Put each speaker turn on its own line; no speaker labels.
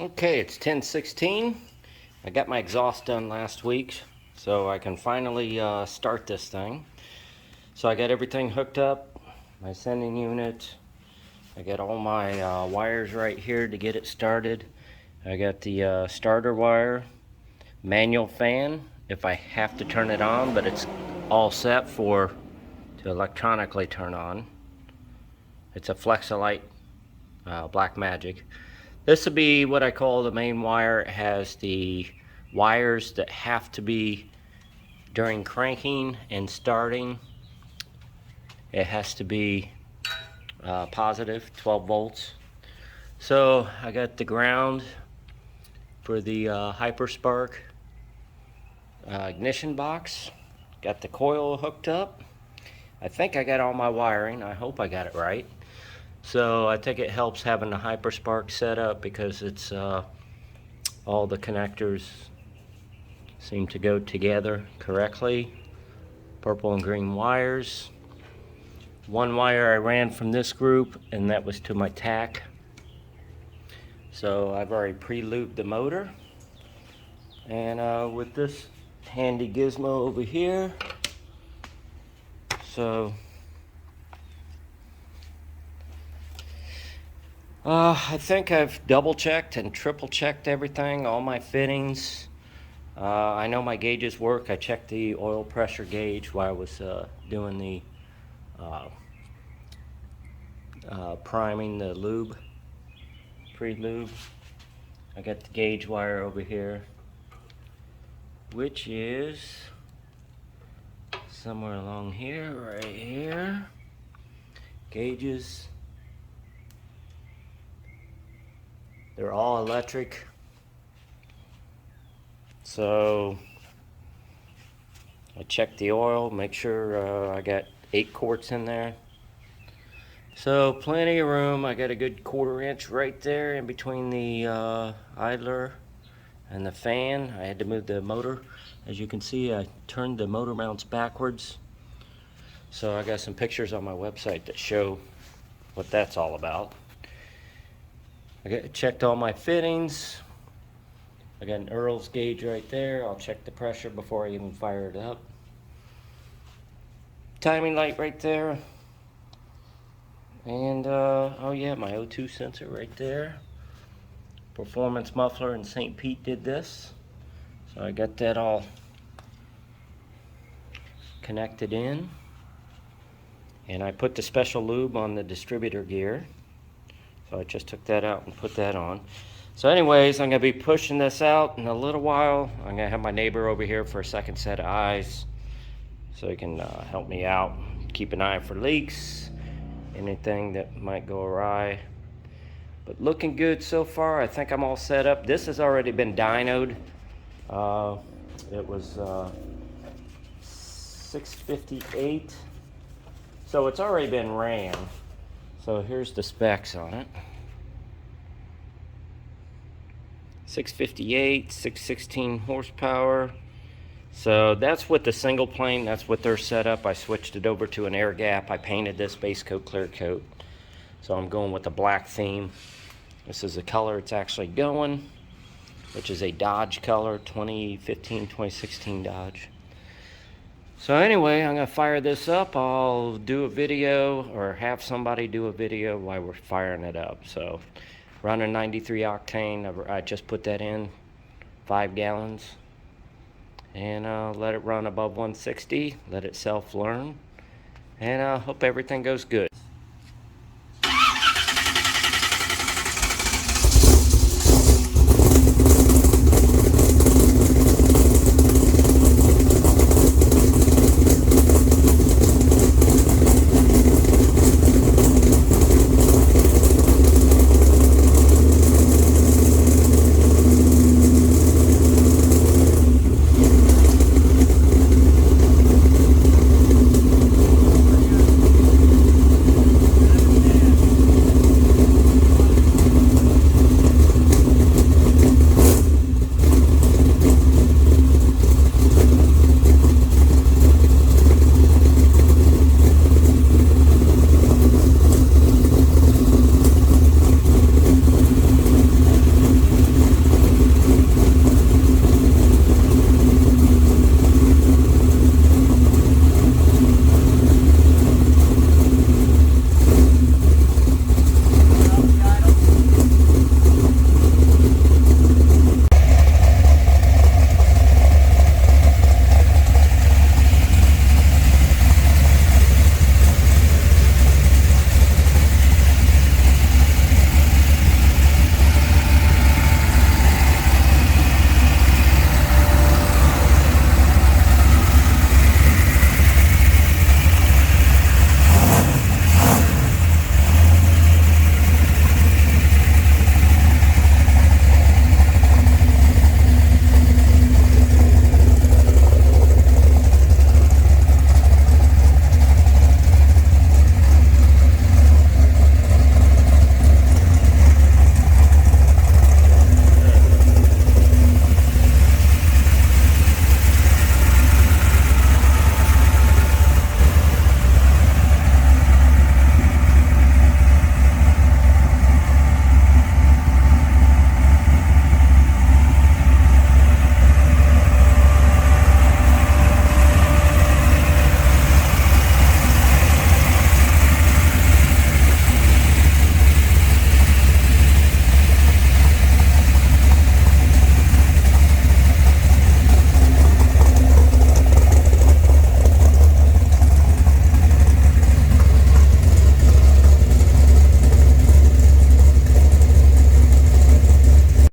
Okay, it's 10:16. I got my exhaust done last week, so I can finally start this thing. So I got everything hooked up, my sending unit. I got all my wires right here to get it started. I got the starter wire, manual fan if I have to turn it on, but it's all set to electronically turn on. It's a Flexolite Black Magic. This will be what I call the main wire. It has the wires that have to be during cranking and starting. It has to be positive, 12 volts. So I got the ground for the Hyperspark ignition box. Got the coil hooked up. I think I got all my wiring. I hope I got it right. So I think it helps having the Hyperspark set up because it's all the connectors seem to go together correctly. Purple and green wires. One wire I ran from this group and that was to my tack. So I've already pre-lubed the motor. And with this handy gizmo over here. So I think I've double checked and triple checked everything, all my fittings. I know my gauges work. I checked the oil pressure gauge while I was doing the priming the lube, pre-lube. I got the gauge wire over here, which is somewhere along here, right here. Gauges. They're all electric. So I checked the oil, make sure I got 8 quarts in there. So plenty of room. I got a good 1/4 inch right there in between the idler and the fan. I had to move the motor. As you can see, I turned the motor mounts backwards. So I got some pictures on my website that show what that's all about. I checked all my fittings. I got an Earl's gauge right there. I'll check the pressure before I even fire it up. Timing light right there. And oh yeah, my O2 sensor right there. Performance muffler in St. Pete did this. So I got that all connected in. And I put the special lube on the distributor gear. So I just took that out and put that on. So anyways, I'm going to be pushing this out in a little while. I'm going to have my neighbor over here for a second set of eyes so he can help me out. Keep an eye for leaks, anything that might go awry. But looking good so far. I think I'm all set up. This has already been dyno'd. It was 658. So it's already been ran. So here's the specs on it. 658, 616 horsepower. So that's with the single plane, that's what they're set up. I switched it over to an air gap. I painted this base coat, clear coat. So I'm going with the black theme. This is the color it's actually going, which is a Dodge color, 2015, 2016 Dodge. So anyway, I'm gonna fire this up. I'll do a video or have somebody do a video while we're firing it up. So running 93 octane, I just put that in, 5 gallons. And let it run above 160, let it self-learn. And I hope everything goes good.